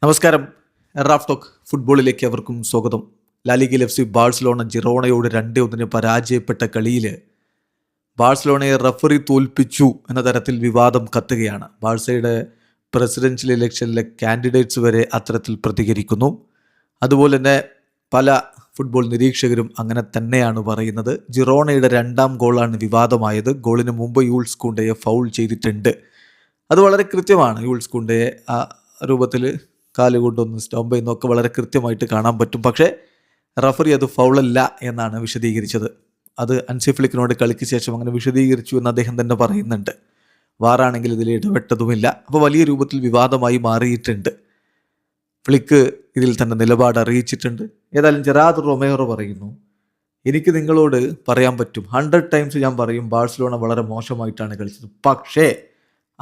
നമസ്കാരം. Raf talk ഫുട്ബോളിലേക്ക് അവർക്കും സ്വാഗതം. ലാലിഗയിൽ FC ബാഴ്സലോണ ജിറോണയോട് 2-1 പരാജയപ്പെട്ട കളിയിൽ ബാഴ്സലോണയെ റഫറി തോൽപ്പിച്ചു എന്ന തരത്തിൽ വിവാദം കത്തുകയാണ്. ബാഴ്സയുടെ പ്രസിഡൻഷ്യൽ ഇലക്ഷനിലെ കാൻഡിഡേറ്റ്സ് വരെ അത്തരത്തിൽ പ്രതികരിക്കുന്നു. അതുപോലെ തന്നെ പല ഫുട്ബോൾ നിരീക്ഷകരും അങ്ങനെ തന്നെയാണ് പറയുന്നത്. ജിറോണയുടെ 2ാം ഗോളാണ് വിവാദമായത്. ഗോളിന് മുമ്പ് യൂൾസ് കുണ്ടയെ ഫൗൾ ചെയ്തിട്ടുണ്ട്. അത് വളരെ കൃത്യമാണ്. യൂൾസ് കുണ്ടയെ ആ രൂപത്തിൽ കാലുകൊണ്ടൊന്ന് സ്റ്റോംപ് ചെയ്യുന്നതൊക്കെ വളരെ കൃത്യമായിട്ട് കാണാൻ പറ്റും. പക്ഷേ റഫറി അത് ഫൗളല്ല എന്നാണ് വിശദീകരിച്ചത്. അത് അൻസി ഫ്ലിക്കിനോട് കളിക്ക് ശേഷം അങ്ങനെ വിശദീകരിച്ചു എന്ന് അദ്ദേഹം തന്നെ പറയുന്നുണ്ട്. വാറാണെങ്കിൽ ഇതിൽ ഇടപെട്ടതുമില്ല. അപ്പോൾ വലിയ രൂപത്തിൽ വിവാദമായി മാറിയിട്ടുണ്ട്. ഫ്ലിക്ക് ഇതിൽ തന്നെ നിലപാട് അറിയിച്ചിട്ടുണ്ട്. ഏതായാലും ജെറാർഡ് റൊമേറോ പറയുന്നു, എനിക്ക് നിങ്ങളോട് പറയാൻ പറ്റും, 100 ടൈംസ് ഞാൻ പറയും ബാഴ്സലോണ വളരെ മോശമായിട്ടാണ് കളിച്ചത്. പക്ഷേ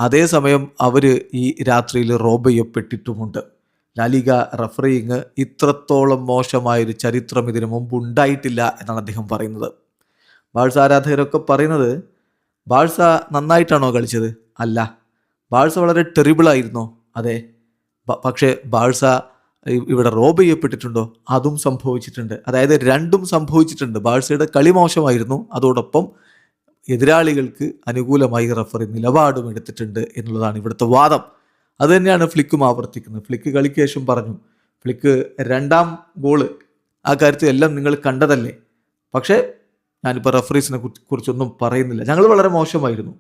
അതേസമയം അവർ ഈ രാത്രിയിൽ റോബ് ചെയ്യപ്പെട്ടിട്ടുമുണ്ട്. ലാലിഗ റഫറിങ് ഇത്രത്തോളം മോശമായൊരു ചരിത്രം ഇതിനു മുമ്പ് ഉണ്ടായിട്ടില്ല എന്നാണ് അദ്ദേഹം പറയുന്നത്. ബാഴ്സ ആരാധകരൊക്കെ പറയുന്നത് ബാഴ്സ നന്നായിട്ടാണോ കളിച്ചത്? അല്ല. ബാഴ്സ വളരെ ടെറിബിളായിരുന്നോ? അതെ. പക്ഷേ ബാഴ്സ ഇവിടെ റോബ് ചെയ്യപ്പെട്ടിട്ടുണ്ടോ? അതും സംഭവിച്ചിട്ടുണ്ട്. അതായത് രണ്ടും സംഭവിച്ചിട്ടുണ്ട്. ബാഴ്സയുടെ കളി മോശമായിരുന്നു, അതോടൊപ്പം എതിരാളികൾക്ക് അനുകൂലമായി റഫറി നിലപാടും എടുത്തിട്ടുണ്ട് എന്നുള്ളതാണ് ഇവിടുത്തെ വാദം. അതുതന്നെയാണ് ഫ്ലിക്കും ആവർത്തിക്കുന്നത്. ഫ്ലിക്ക് കളിക്ക് ശേഷം പറഞ്ഞു, ഫ്ലിക്ക് 2ാം ഗോള് ആ കാര്യത്തിൽ എല്ലാം നിങ്ങൾ കണ്ടതല്ലേ, പക്ഷേ ഞാനിപ്പോൾ റഫറീസിനെ കുറിച്ചൊന്നും പറയുന്നില്ല. ഞങ്ങൾ വളരെ മോശമായിരുന്നു,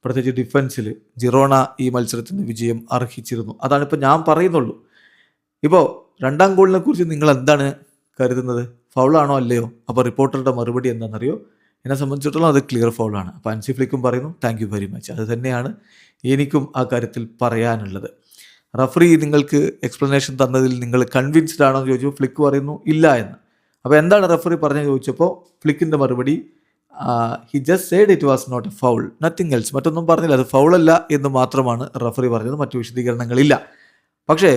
പ്രത്യേകിച്ച് ഡിഫൻസിൽ. ജിറോണ ഈ മത്സരത്തിന് വിജയം അർഹിച്ചിരുന്നു. അതാണിപ്പോൾ ഞാൻ പറയുന്നുള്ളൂ. ഇപ്പോൾ 2ാം ഗോളിനെ കുറിച്ച് നിങ്ങൾ എന്താണ് കരുതുന്നത്? ഫൗളാണോ അല്ലയോ? അപ്പോൾ റിപ്പോർട്ടറുടെ മറുപടി എന്താണെന്നറിയോ? എന്നെ സംബന്ധിച്ചിടത്തോളം അത് ക്ലിയർ ഫൗളാണ്. അപ്പോൾ അൻസി ഫ്ലിക്കും പറയുന്നു താങ്ക് യു വെരി മച്ച്. അത് തന്നെയാണ് എനിക്കും ആ കാര്യത്തിൽ പറയാനുള്ളത്. റഫറി നിങ്ങൾക്ക് എക്സ്പ്ലനേഷൻ തന്നതിൽ നിങ്ങൾ കൺവിൻസ്ഡ് ആണോ എന്ന് ചോദിച്ചു. ഫ്ലിക്ക് പറയുന്നു ഇല്ല എന്ന്. അപ്പോൾ എന്താണ് റഫറി പറഞ്ഞു ചോദിച്ചപ്പോൾ ഫ്ലിക്കിൻ്റെ മറുപടി, he just said it was not a foul, nothing else. മറ്റൊന്നും പറഞ്ഞില്ല, അത് ഫൗളല്ല എന്ന് മാത്രമാണ് റഫറി പറഞ്ഞത്. മറ്റു വിശദീകരണങ്ങളില്ല. പക്ഷേ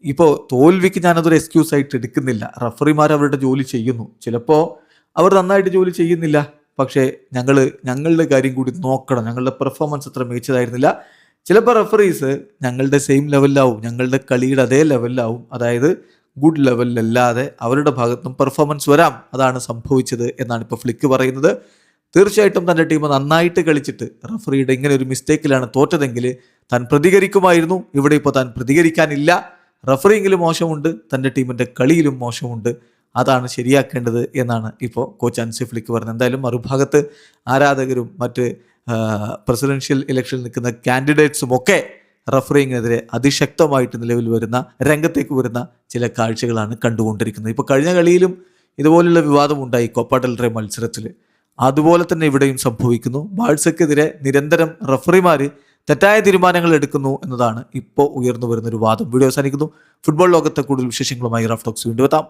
ഇപ്പോൾ തോൽവിക്ക് ഞാനതൊരു എക്സ്ക്യൂസ് ആയിട്ട് എടുക്കുന്നില്ല. റഫറിമാർ അവരുടെ ജോലി ചെയ്യുന്നു. ചിലപ്പോൾ അവർ നന്നായിട്ട് ജോലി ചെയ്യുന്നില്ല, പക്ഷേ ഞങ്ങളുടെ കാര്യം കൂടി നോക്കണം. ഞങ്ങളുടെ പെർഫോമൻസ് അത്ര മികച്ചതായിരുന്നില്ല. ചിലപ്പോൾ റഫറീസ് ഞങ്ങളുടെ സെയിം ലെവലിലാവും, ഞങ്ങളുടെ കളിയുടെ അതേ ലെവലിലാവും, അതായത് ഗുഡ് ലെവലിലല്ലാതെ അവരുടെ ഭാഗത്തും പെർഫോമൻസ് വരാം. അതാണ് സംഭവിച്ചത് എന്നാണ് ഇപ്പോൾ ഫ്ലിക്ക് പറയുന്നത്. തീർച്ചയായിട്ടും തൻ്റെ ടീം നന്നായിട്ട് കളിച്ചിട്ട് റഫറിയുടെ ഇങ്ങനെ ഒരു മിസ്റ്റേക്കിലാണ് തോറ്റതെങ്കിൽ താൻ പ്രതികരിക്കുമായിരുന്നു. ഇവിടെ ഇപ്പോൾ താൻ പ്രതികരിക്കാനില്ല. റഫറിയെങ്കിലും മോശമുണ്ട്, തൻ്റെ ടീമിൻ്റെ കളിയിലും മോശമുണ്ട്. അതാണ് ശരിയാക്കേണ്ടത് എന്നാണ് ഇപ്പോൾ കോച്ച് അൻസി ഫ്ലിക്ക് പറഞ്ഞത്. എന്തായാലും മറുഭാഗത്ത് ആരാധകരും മറ്റ് പ്രസിഡൻഷ്യൽ ഇലക്ഷനിൽ നിൽക്കുന്ന കാൻഡിഡേറ്റ്സും ഒക്കെ റഫറിങ്ങിനെതിരെ അതിശക്തമായിട്ട് നിലവിൽ വരുന്ന, രംഗത്തേക്ക് വരുന്ന ചില കാഴ്ചകളാണ് കണ്ടുകൊണ്ടിരിക്കുന്നത്. ഇപ്പോൾ കഴിഞ്ഞ കളിയിലും ഇതുപോലുള്ള വിവാദമുണ്ടായി കോപ്പ ഡെൽ റേ മത്സരത്തിൽ. അതുപോലെ തന്നെ ഇവിടെയും സംഭവിക്കുന്നു. ബാഴ്സയ്ക്കെതിരെ നിരന്തരം റഫറിമാർ തെറ്റായ തീരുമാനങ്ങൾ എടുക്കുന്നു എന്നതാണ് ഇപ്പോൾ ഉയർന്നു വരുന്നൊരു വാദം. വീഡിയോ അവസാനിക്കുന്നു. ഫുട്ബോൾ ലോകത്തെ കൂടുതൽ വിശേഷങ്ങളുമായി റാഫ് ടോക്സ് വീണ്ടും എത്താം.